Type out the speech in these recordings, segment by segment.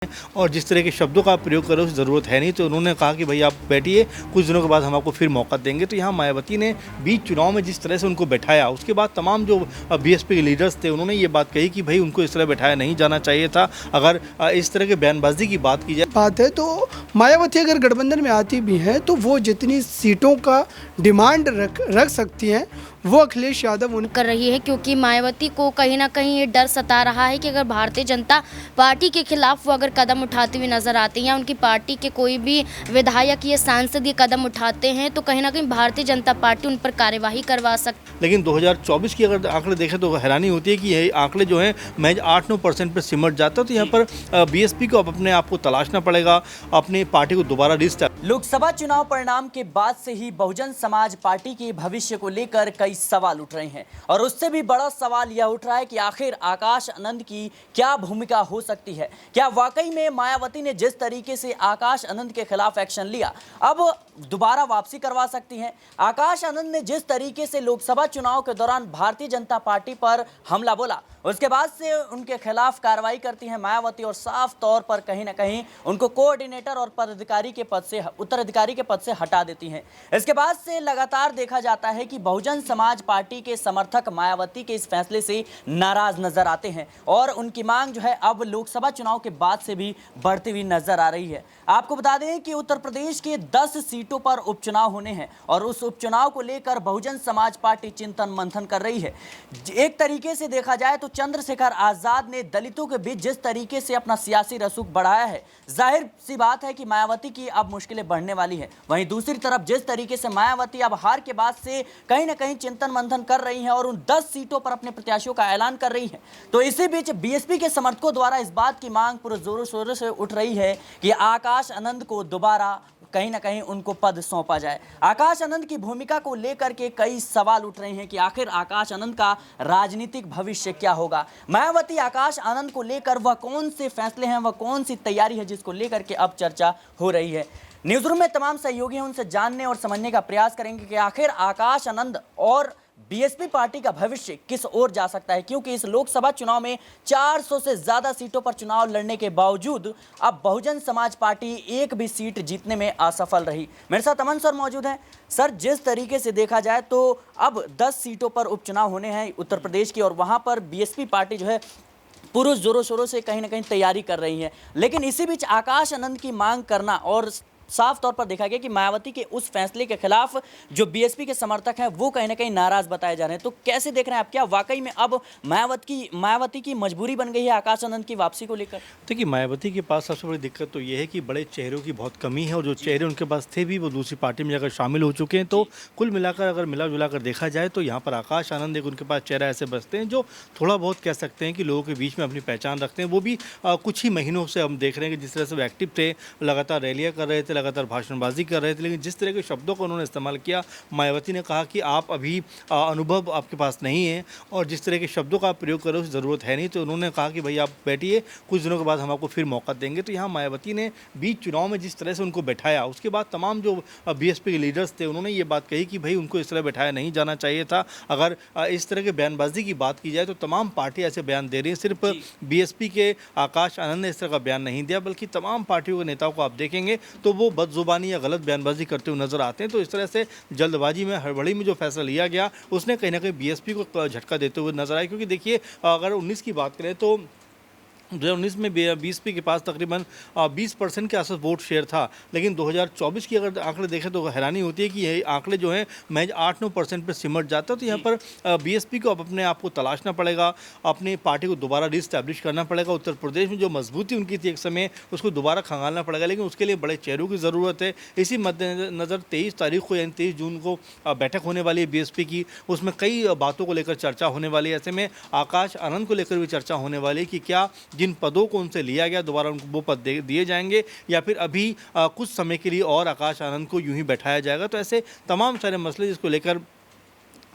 और जिस तरह के शब्दों का आप प्रयोग कर रहे हो ज़रूरत है नहीं, तो उन्होंने कहा कि भाई आप बैठिए, कुछ दिनों के बाद हम आपको फिर मौका देंगे। तो यहाँ मायावती ने बीच चुनाव में जिस तरह से उनको बैठाया, उसके बाद तमाम जो बीएसपी के लीडर्स थे उन्होंने ये बात कही कि भाई उनको इस तरह बैठाया नहीं जाना चाहिए था। अगर इस तरह के बयानबाजी की बात की जाए बात है तो मायावती अगर गठबंधन में आती भी हैं तो वो जितनी सीटों का डिमांड रख सकती हैं वो अखिलेश यादव उन कर रही है, क्योंकि मायावती को कहीं ना कहीं ये डर सता रहा है कि अगर भारतीय जनता पार्टी के खिलाफ वो अगर कदम उठाती हुई नजर आती हैं या उनकी पार्टी के कोई भी विधायक या सांसद ये कदम उठाते हैं तो कहीं ना कहीं भारतीय जनता पार्टी उन पर कार्यवाही करवा सकती। लेकिन 2024 की अगर आंकड़े देखें तो हैरानी होती है कि यही आंकड़े जो हैं महज 8-9% पर सिमट जाता है। तो यहाँ पर बीएसपी को अब अपने आप को तलाशना पड़ेगा, अपनी पार्टी को दोबारा रिस्टार्ट। लोकसभा चुनाव परिणाम के बाद से ही बहुजन समाज पार्टी के भविष्य को लेकर कई सवाल उठ रहे हैं और उससे भी बड़ा सवाल यह उठ रहा है कि आखिर आकाश आनंद की क्या भूमिका हो सकती है। क्या वाकई में मायावती ने जिस तरीके से आकाश आनंद के खिलाफ एक्शन लिया अब दोबारा वापसी करवा सकती हैं? आकाश आनंद ने जिस तरीके से लोकसभा चुनाव के दौरान भारतीय जनता पार्टी पर हमला बोला, उसके बाद से उनके खिलाफ कार्रवाई करती हैं मायावती और साफ तौर पर कहीं ना कहीं उनको कोऑर्डिनेटर और पदाधिकारी के पद से उत्तराधिकारी के पद से हटा देती हैं। इसके बाद से लगातार देखा जाता है कि बहुजन समाज पार्टी के समर्थक मायावती के इस फैसले से नाराज नजर आते हैं और उनकी मांग जो है अब लोकसभा चुनाव के बाद से भी बढ़ती हुई नजर आ रही है। आपको बता दें कि उत्तर प्रदेश के 10 सीटों पर उपचुनाव होने हैं और उस उपचुनाव को लेकर बहुजन समाज पार्टी चिंतन मंथन कर रही है। एक तरीके से देखा जाए तो चंद्रशेखर आजाद ने दलितों के बीच जिस तरीके से अपना सियासी रसूख बढ़ाया है, जाहिर सी बात है कि मायावती की अब मुश्किलें बढ़ने वाली है। वहीं दूसरी तरफ जिस तरीके से मायावती अब हार के बाद से कहीं ना कहीं चिंतन मंथन कर रही हैं और उन 10 सीटों पर अपने प्रत्याशियों का ऐलान कर रही है, तो इसी बीच बीएसपी के समर्थकों द्वारा इस बात की मांग पूरे जोरों शोरों से उठ रही है कि आकाश आनंद को दोबारा कहीं ना कहीं उनको पद सौंपा जाए। आकाश आनंद की भूमिका को लेकर के कई सवाल उठ रहे हैं कि आखिर आकाश आनंद का राजनीतिक भविष्य क्या होगा। मायावती आकाश आनंद को लेकर वह कौन से फैसले हैं, वह कौन सी तैयारी है जिसको लेकर के अब चर्चा हो रही है। न्यूज़ रूम में तमाम सहयोगी हैं, उनसे जानने और समझने का प्रयास करेंगे कि आखिर आकाश आनंद और बीएसपी पार्टी का भविष्य किस ओर जा सकता है, क्योंकि इस लोकसभा चुनाव में 400 से ज्यादा सीटों पर चुनाव लड़ने के बावजूद अब बहुजन समाज पार्टी एक भी सीट जीतने में असफल रही। मेरे साथ अमन सर मौजूद हैं। सर, जिस तरीके से देखा जाए तो अब 10 सीटों पर उपचुनाव होने हैं उत्तर प्रदेश की और वहां पर बीएसपी पार्टी जो है पूरे जोरों शोरों से कहीं ना कहीं तैयारी कर रही है, लेकिन इसी बीच आकाश आनंद की मांग करना और साफ तौर पर देखा गया कि मायावती के उस फैसले के खिलाफ जो बीएसपी के समर्थक हैं वो कहीं ना कहीं नाराज बताए जा रहे हैं। तो कैसे देख रहे हैं आप, क्या वाकई में अब मायावती की मजबूरी बन गई है आकाश आनंद की वापसी को लेकर? देखिए, मायावती के पास सबसे बड़ी दिक्कत तो ये है कि बड़े चेहरों की बहुत कमी है और जो चेहरे उनके पास थे भी वो दूसरी पार्टी में जाकर शामिल हो चुके हैं। तो कुल मिलाकर अगर मिला जुला कर देखा जाए तो यहाँ पर आकाश आनंद एक उनके पास चेहरा ऐसे बचते हैं जो थोड़ा बहुत कह सकते हैं कि लोगों के बीच में अपनी पहचान रखते हैं। वो भी कुछ ही महीनों से हम देख रहे हैं कि जिस तरह से वो एक्टिव थे, लगातार रैलियाँ कर रहे थे, लगातार भाषणबाजी कर रहे थे, लेकिन जिस तरह के शब्दों को उन्होंने इस्तेमाल किया, मायावती ने कहा कि आप अभी अनुभव आपके पास नहीं है और जिस तरह के शब्दों का आप प्रयोग कर रहे हो उसकी ज़रूरत है नहीं, तो उन्होंने कहा कि भाई आप बैठिए, कुछ दिनों के बाद हम आपको फिर मौका देंगे। तो यहाँ मायावती ने बीच चुनाव में जिस तरह से उनको बैठाया, उसके बाद तमाम जो बीएसपी के लीडर्स थे उन्होंने ये बात कही कि भाई उनको इस तरह बैठाया नहीं जाना चाहिए था। अगर इस तरह के बयानबाजी की बात की जाए तो तमाम पार्टी ऐसे बयान दे रही है, सिर्फ बीएसपी के आकाश आनंद ने इस तरह का बयान नहीं दिया, बल्कि तमाम पार्टियों के नेताओं को आप देखेंगे तो वो बदजुबानी या गलत बयानबाजी करते हुए नजर आते हैं। तो इस तरह से जल्दबाजी में, हड़बड़ी में जो फैसला लिया गया उसने कहीं ना कहीं बीएसपी को झटका देते हुए नजर आया। क्योंकि देखिए, अगर 19 की बात करें तो 2019 में बीएसपी के पास तकरीबन 20% के आसपास वोट शेयर था, लेकिन 2024 की अगर आंकड़े देखें तो हैरानी होती है कि यही आंकड़े जो हैं महज 8-9% पर सिमट जाता है। तो यहाँ पर बीएसपी को अब अपने आप को तलाशना पड़ेगा, अपनी पार्टी को दोबारा रिस्टैब्लिश करना पड़ेगा। उत्तर प्रदेश में जो मजबूती उनकी थी एक समय, उसको दोबारा खंगालना पड़ेगा, लेकिन उसके लिए बड़े चेहरों की ज़रूरत है। इसी मद्देनज़र 23 तारीख को यानी 23 जून को बैठक होने वाली है बीएसपी की, उसमें कई बातों को लेकर चर्चा होने वाली है। ऐसे में आकाश आनंद को लेकर भी चर्चा होने वाली है कि क्या जिन पदों को उनसे लिया गया दोबारा उनको वो पद दिए जाएंगे या फिर अभी कुछ समय के लिए और आकाश आनंद को यूं ही बैठाया जाएगा। तो ऐसे तमाम सारे मसले जिसको लेकर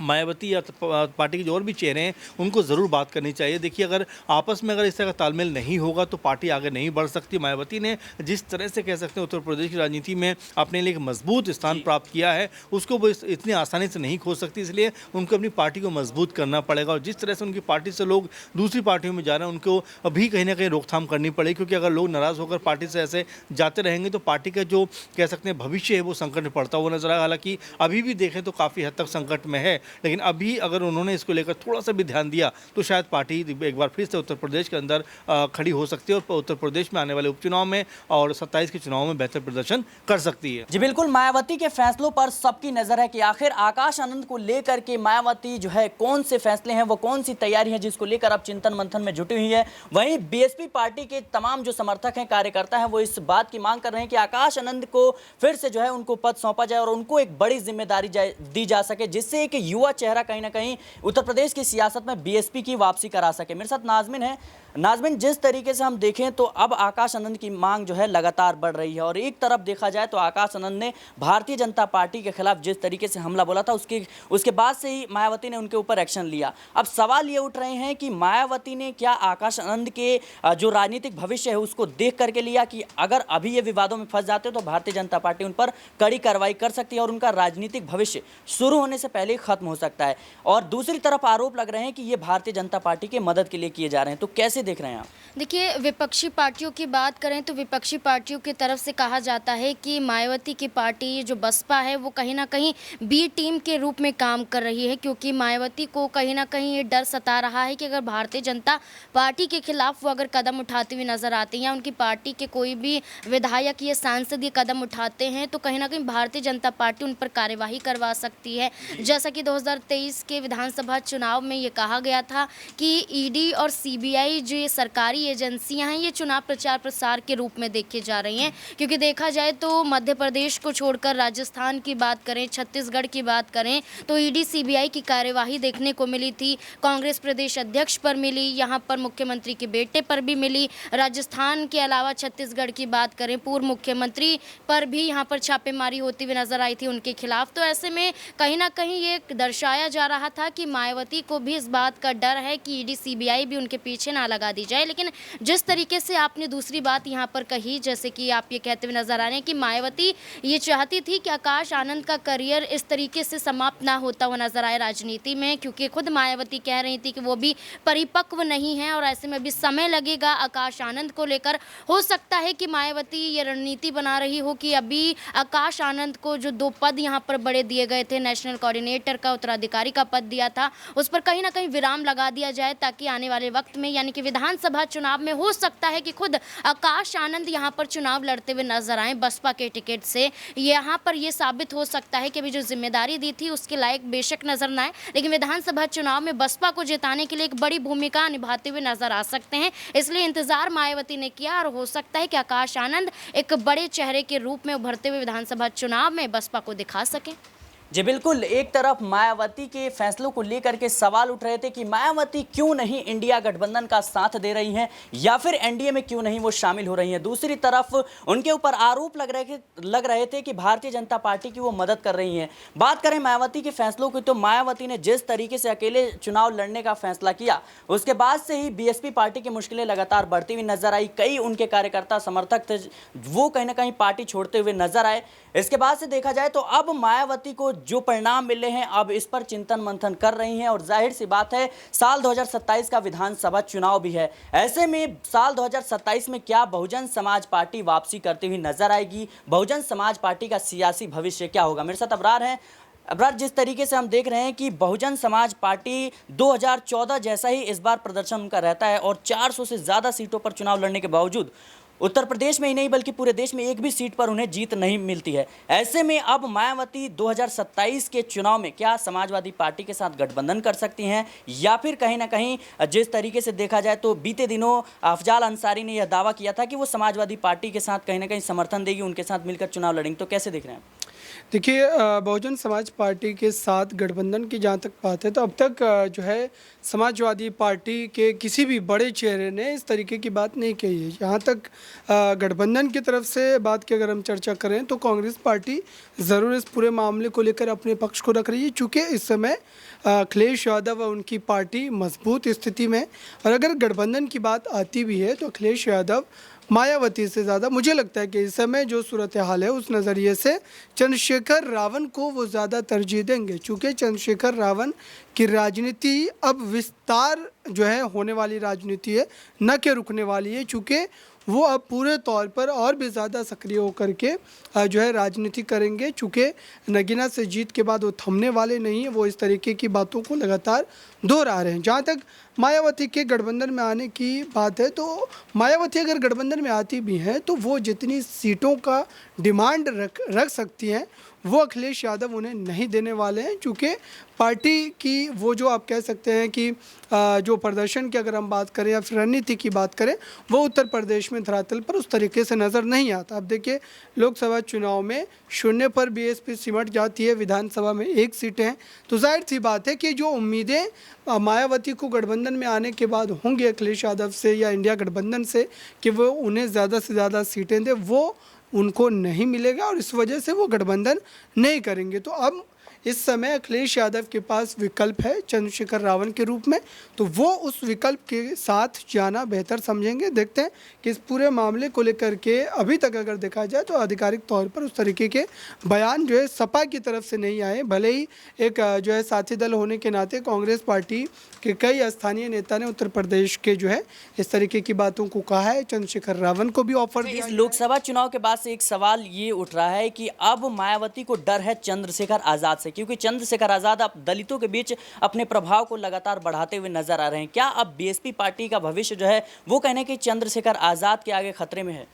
मायावती या पार्टी के जो और भी चेहरे हैं उनको ज़रूर बात करनी चाहिए। देखिए, अगर आपस में अगर इस तरह का तालमेल नहीं होगा तो पार्टी आगे नहीं बढ़ सकती। मायावती ने जिस तरह से कह सकते हैं उत्तर प्रदेश की राजनीति में अपने लिए एक मजबूत स्थान प्राप्त किया है, उसको वो इतनी आसानी से नहीं खो सकती। इसलिए उनको अपनी पार्टी को मजबूत करना पड़ेगा और जिस तरह से उनकी पार्टी से लोग दूसरी पार्टियों में जा रहे हैं उनको अभी कहीं ना कहीं रोकथाम करनी पड़ेगी, क्योंकि अगर लोग नाराज़ होकर पार्टी से ऐसे जाते रहेंगे तो पार्टी का जो कह सकते हैं भविष्य है वो संकट में पड़ता हुआ नजर आएगा। हालांकि अभी भी देखें तो काफ़ी हद तक संकट में है, लेकिन अभी अगर उन्होंने इसको लेकर थोड़ा सा भी ध्यान दिया तो शायद पार्टी एक बार फिर से उत्तर प्रदेश के अंदर खड़ी हो सकती है और उत्तर प्रदेश में आने वाले उपचुनाव में और 27 के चुनाव में बेहतर प्रदर्शन कर सकती है। जी बिल्कुल, मायावती के फैसलों पर सबकी नजर है कि आखिर आकाश आनंद को लेकर के मायावती जो है कौन से फैसले हैं, वो कौन सी तैयारी है जिसको लेकर अब चिंतन मंथन में जुटी हुई है। वहीं बीएसपी पार्टी के तमाम जो समर्थक हैं, कार्यकर्ता हैं, वो इस बात की मांग कर रहे हैं कि आकाश आनंद को फिर से जो है उनको पद सौंपा जाए और उनको एक बड़ी जिम्मेदारी दी जा सके, जिससे एक युवा चेहरा कहीं ना कहीं उत्तर प्रदेश की सियासत में बीएसपी की वापसी करा सके। मेरे साथ नाज़मिन है। नाज़मिन, जिस तरीके से हम देखें तो अब आकाश आनंद की मांग जो है लगातार बढ़ रही है और एक तरफ देखा जाए तो आकाश आनंद ने भारतीय जनता पार्टी के खिलाफ जिस तरीके से हमला बोला था उसके बाद से ही मायावती ने उनके ऊपर एक्शन लिया। अब सवाल ये उठ रहे हैं कि मायावती ने क्या आकाश आनंद के जो राजनीतिक भविष्य है उसको देख करके लिया कि अगर अभी ये विवादों में फंस जाते तो भारतीय जनता पार्टी उन पर कड़ी कार्रवाई कर सकती है और उनका राजनीतिक भविष्य शुरू होने से पहले खत्म हो सकता है। और दूसरी तरफ आरोप लग रहे हैं कि ये भारतीय जनता पार्टी की मदद के लिए किए जा रहे हैं, तो कैसे देख रहे हैं आप? देखिए, विपक्षी पार्टियों की बात करें तो विपक्षी पार्टियों की तरफ से कहा जाता है कि मायावती की पार्टी जो बसपा है वो कहीं ना कहीं बी टीम के रूप में काम कर रही है, क्योंकि मायावती को कहीं ना कहीं ये डर सता रहा है कि अगर भारतीय जनता पार्टी के खिलाफ वो अगर कदम उठाती हुई नजर आती हैं या उनकी पार्टी के कोई भी विधायक या सांसद ये कदम उठाते हैं तो कहीं ना कहीं भारतीय जनता पार्टी उन पर कार्यवाही करवा सकती है। जैसा कि 2023 के विधानसभा चुनाव में ये कहा गया था कि ईडी और सीबीआई जो ये सरकारी एजेंसियां हैं ये चुनाव प्रचार प्रसार के रूप में देखे जा रही हैं, क्योंकि देखा जाए तो मध्य प्रदेश को छोड़कर राजस्थान की बात करें, छत्तीसगढ़ की बात करें तो ईडी सीबीआई की कार्यवाही देखने को मिली थी। कांग्रेस प्रदेश अध्यक्ष पर मिली, यहाँ पर मुख्यमंत्री के बेटे पर भी मिली। राजस्थान के अलावा छत्तीसगढ़ की बात करें, पूर्व मुख्यमंत्री पर भी यहाँ पर छापेमारी होती हुई नजर आई थी उनके खिलाफ। तो ऐसे में कहीं ना कहीं ये दर्शाया जा रहा था कि मायावती को भी इस बात का डर है कि ईडी सीबीआई भी उनके पीछे ना लगा दी जाए। लेकिन जिस तरीके से आपने दूसरी बात यहाँ पर कही, जैसे कि आप ये कहते हुए नजर आ रहे हैं कि मायावती ये चाहती थी कि आकाश आनंद का करियर इस तरीके से समाप्त ना होता हुआ नजर आए राजनीति में, क्योंकि खुद मायावती कह रही थी कि वो भी परिपक्व नहीं है और ऐसे में भी समय लगेगा आकाश आनंद को लेकर। हो सकता है कि मायावती ये रणनीति बना रही हो कि अभी आकाश आनंद को जो 2 पद यहाँ पर बड़े दिए गए थे, नेशनल कोऑर्डिनेटर का, उत्तराधिकारी का पद दिया था, उस पर कहीं ना कहीं विराम लगा दिया जाए, ताकि आने वाले वक्त में यानी कि विधानसभा चुनाव में हो सकता है कि खुद आकाश आनंद यहाँ पर चुनाव लड़ते हुए नजर आए बसपा के टिकट से। यहाँ पर यह साबित हो सकता है कि अभी जो जिम्मेदारी दी थी उसके लायक बेशक नजर न आए, लेकिन विधानसभा चुनाव में बसपा को जिताने के लिए एक बड़ी भूमिका निभाते हुए नजर आ सकते हैं। इसलिए इंतजार मायावती ने किया और हो सकता है कि आकाश आनंद एक बड़े चेहरे के रूप में उभरते हुए विधानसभा चुनाव में बसपा को दिखा सकें। जी बिल्कुल, एक तरफ मायावती के फैसलों को लेकर के सवाल उठ रहे थे कि मायावती क्यों नहीं इंडिया गठबंधन का साथ दे रही हैं या फिर एनडीए में क्यों नहीं वो शामिल हो रही हैं। दूसरी तरफ उनके ऊपर आरोप लग रहे थे कि भारतीय जनता पार्टी की वो मदद कर रही हैं। बात करें मायावती के फैसलों की तो मायावती ने जिस तरीके से अकेले चुनाव लड़ने का फैसला किया उसके बाद से ही बीएसपी पार्टी की मुश्किलें लगातार बढ़ती हुई नजर आई। कई उनके कार्यकर्ता समर्थक थे वो कहीं ना कहीं पार्टी छोड़ते हुए नजर आए। इसके बाद से देखा जाए तो अब मायावती को जो परिणाम मिले हैं अब इस पर चिंतन मंथन कर रही हैं और जाहिर सी बात है साल 2027 का विधानसभा चुनाव भी है। ऐसे में साल 2027 में क्या बहुजन समाज पार्टी वापसी करती हुई नजर आएगी, बहुजन समाज पार्टी का सियासी भविष्य क्या होगा? मेरे साथ अबरार हैं। अबरार, जिस तरीके से हम देख रहे हैं कि बहुजन समाज पार्टी 2014 जैसा ही इस बार प्रदर्शन उनका रहता है और 400 से ज़्यादा सीटों पर चुनाव लड़ने के बावजूद उत्तर प्रदेश में ही नहीं बल्कि पूरे देश में एक भी सीट पर उन्हें जीत नहीं मिलती है। ऐसे में अब मायावती 2027 के चुनाव में क्या समाजवादी पार्टी के साथ गठबंधन कर सकती हैं या फिर कहीं ना कहीं जिस तरीके से देखा जाए तो बीते दिनों अफजाल अंसारी ने यह दावा किया था कि वो समाजवादी पार्टी के साथ कहीं ना कहीं समर्थन देगी, उनके साथ मिलकर चुनाव लड़ेंगे, तो कैसे देख रहे हैं? देखिए बहुजन समाज पार्टी के साथ गठबंधन की जहाँ तक बात है तो अब तक जो है समाजवादी पार्टी के किसी भी बड़े चेहरे ने इस तरीके की बात नहीं कही है। जहाँ तक गठबंधन की तरफ से बात की अगर हम चर्चा करें तो कांग्रेस पार्टी ज़रूर इस पूरे मामले को लेकर अपने पक्ष को रख रही है, चूँकि इस समय अखिलेश यादव व उनकी पार्टी मजबूत स्थिति में। और अगर गठबंधन की बात आती भी है तो अखिलेश यादव मायावती से ज़्यादा मुझे लगता है कि इस समय जो सूरत हाल है उस नज़रिए से चंद्रशेखर रावण को वो ज़्यादा तरजीह देंगे, चूँकि चंद्रशेखर रावण की राजनीति अब विस्तार जो है होने वाली राजनीति है, न कि रुकने वाली है, चूँकि वो अब पूरे तौर पर और भी ज़्यादा सक्रिय होकर के जो है राजनीति करेंगे, चूँकि नगीना से जीत के बाद वो थमने वाले नहीं हैं, वो इस तरीके की बातों को लगातार दोहरा रहे हैं। जहाँ तक मायावती के गठबंधन में आने की बात है तो मायावती अगर गठबंधन में आती भी हैं तो वो जितनी सीटों का डिमांड रख सकती हैं वो अखिलेश यादव उन्हें नहीं देने वाले हैं, क्योंकि पार्टी की वो जो आप कह सकते हैं कि जो प्रदर्शन की अगर हम बात करें या फिर रणनीति की बात करें वो उत्तर प्रदेश में धरातल पर उस तरीके से नज़र नहीं आता। अब देखिए लोकसभा चुनाव में 0 पर बीएसपी सिमट जाती है, विधानसभा में 1 सीट है, तो जाहिर सी बात है कि जो उम्मीदें मायावती को गठबंधन में आने के बाद होंगी अखिलेश यादव से या इंडिया गठबंधन से कि वो उन्हें ज़्यादा से ज़्यादा सीटें दें, वो उनको नहीं मिलेगा और इस वजह से वो गठबंधन नहीं करेंगे। तो अब इस समय अखिलेश यादव के पास विकल्प है चंद्रशेखर रावण के रूप में, तो वो उस विकल्प के साथ जाना बेहतर समझेंगे। देखते हैं कि इस पूरे मामले को लेकर के अभी तक अगर देखा जाए तो आधिकारिक तौर पर उस तरीके के बयान जो है सपा की तरफ से नहीं आए, भले ही एक जो है साथी दल होने के नाते कांग्रेस पार्टी के कई स्थानीय नेता ने उत्तर प्रदेश के जो है इस तरीके की बातों को कहा है। चंद्रशेखर रावण को भी ऑफर दिया। इस लोकसभा चुनाव के बाद से एक सवाल ये उठ रहा है कि अब मायावती को डर है चंद्रशेखर आजाद से, क्योंकि चंद्रशेखर आजाद अब दलितों के बीच अपने प्रभाव को लगातार बढ़ाते हुए नजर आ रहे हैं। क्या अब बीएसपी पार्टी का भविष्य जो है वो कहने कि चंद्रशेखर आजाद के आगे खतरे में है?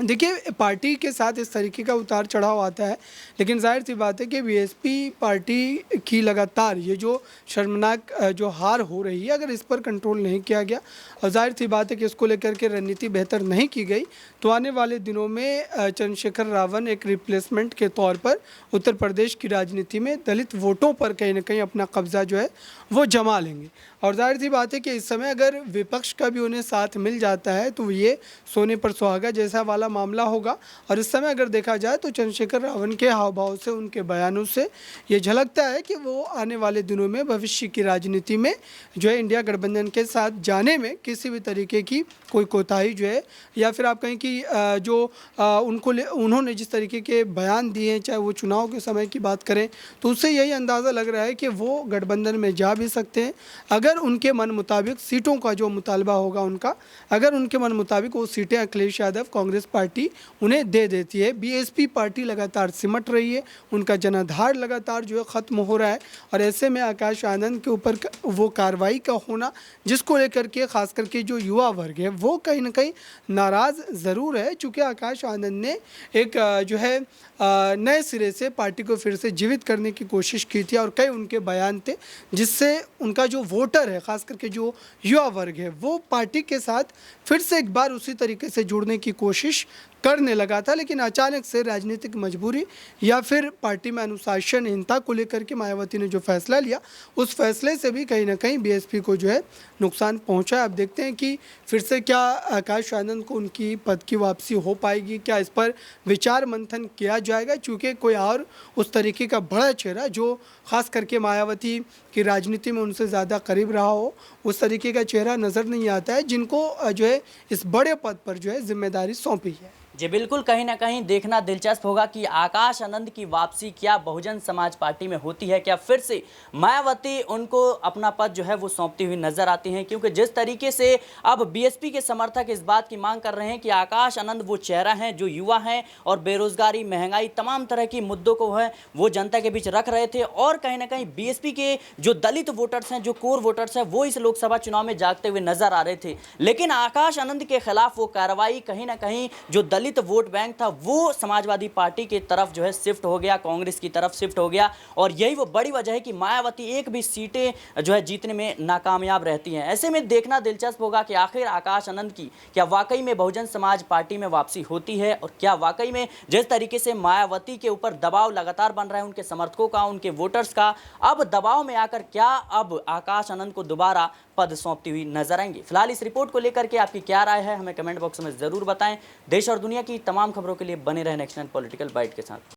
देखिए पार्टी के साथ इस तरीके का उतार चढ़ाव आता है, लेकिन जाहिर सी बात है कि बीएसपी पार्टी की लगातार ये जो शर्मनाक जो हार हो रही है अगर इस पर कंट्रोल नहीं किया गया और जाहिर सी बात है कि इसको लेकर के रणनीति बेहतर नहीं की गई तो आने वाले दिनों में चंद्रशेखर रावण एक रिप्लेसमेंट के तौर पर उत्तर प्रदेश की राजनीति में दलित वोटों पर कहीं ना कहीं अपना कब्जा जो है वो जमा लेंगे। और जाहिर सी बात है कि इस समय अगर विपक्ष का भी उन्हें साथ मिल जाता है तो ये सोने पर सुहागा जैसा वाला मामला होगा। और इस समय अगर देखा जाए तो चंद्रशेखर रावण के हाव भाव से, उनके बयानों से ये झलकता है कि वो आने वाले दिनों में भविष्य की राजनीति में जो है इंडिया गठबंधन के साथ जाने में किसी भी तरीके की कोई कोताही जो है या फिर आप कहें कि जो उन्होंने जिस तरीके के बयान दिए हैं, चाहे वो चुनाव के समय की बात करें, तो उससे यही अंदाज़ा लग रहा है कि वो गठबंधन में जा भी सकते हैं अगर उनके मन मुताबिक सीटों का जो मुतालबा होगा उनका, अगर उनके मन मुताबिक वो सीटें अखिलेश यादव कांग्रेस पार्टी उन्हें दे देती है। बीएसपी पार्टी लगातार सिमट रही है, उनका जनाधार लगातार जो है ख़त्म हो रहा है और ऐसे में आकाश आनंद के ऊपर वो कार्रवाई का होना जिसको लेकर के खास करके जो युवा वर्ग है वो कहीं ना कहीं नाराज़ ज़रूर है, चूँकि आकाश आनंद ने एक जो है नए सिरे से पार्टी को फिर से जीवित करने की कोशिश की थी और कई उनके बयान थे जिससे उनका जो वोटर है खास करके जो युवा वर्ग है वो पार्टी के साथ फिर से एक बार उसी तरीके से जुड़ने की कोशिश करने लगा था। लेकिन अचानक से राजनीतिक मजबूरी या फिर पार्टी में अनुशासनहीनता को लेकर के मायावती ने जो फैसला लिया उस फैसले से भी कहीं ना कहीं बीएसपी को जो है नुकसान पहुंचा। अब देखते हैं कि फिर से क्या आकाश आनंद को उनकी पद की वापसी हो पाएगी, क्या इस पर विचार मंथन किया जाएगा, चूँकि कोई और उस तरीके का बड़ा चेहरा जो ख़ास करके मायावती की राजनीति में उनसे ज़्यादा करीब रहा हो उस तरीके का चेहरा नज़र नहीं आता है जिनको जो है इस बड़े पद पर जो है जिम्मेदारी सौंपी है। जी बिल्कुल, कहीं ना कहीं देखना दिलचस्प होगा कि आकाश आनंद की वापसी क्या बहुजन समाज पार्टी में होती है, क्या फिर से मायावती उनको अपना पद जो है वो सौंपती हुई नजर आती हैं, क्योंकि जिस तरीके से अब बीएसपी के समर्थक इस बात की मांग कर रहे हैं कि आकाश आनंद वो चेहरा हैं जो युवा हैं और बेरोजगारी, महंगाई, तमाम तरह की मुद्दों को है वो जनता के बीच रख रहे थे और कहीं ना कहीं बीएसपी के जो दलित वोटर्स हैं, जो कोर वोटर्स हैं, वो इस लोकसभा चुनाव में जागते हुए नजर आ रहे थे। लेकिन आकाश आनंद के खिलाफ वो कार्रवाई कहीं ना कहीं जो दलित दलित वोट बैंक था वो समाजवादी पार्टी की तरफ जो है शिफ्ट हो गया, कांग्रेस की तरफ शिफ्ट हो गया। और यही वो बड़ी वजह है कि मायावती एक भी सीटें जो है जीतने में नाकामयाब रहती हैं। ऐसे में देखना दिलचस्प होगा कि आखिर आकाश आनंद की क्या वाकई में बहुजन समाज पार्टी में वापसी होती है, और क्या वाकई में जिस तरीके से मायावती के ऊपर दबाव लगातार बन रहा है उनके समर्थकों का, उनके वोटर्स का, अब दबाव में आकर क्या अब आकाश आनंद को दोबारा पद सौंपती हुई नजर आएंगी। फिलहाल इस रिपोर्ट को लेकर के आपकी क्या राय है हमें कमेंट बॉक्स में जरूर बताएं। देश और दुनिया की तमाम खबरों के लिए बने रहें नेक्स्ट पॉलिटिकल बाइट के साथ।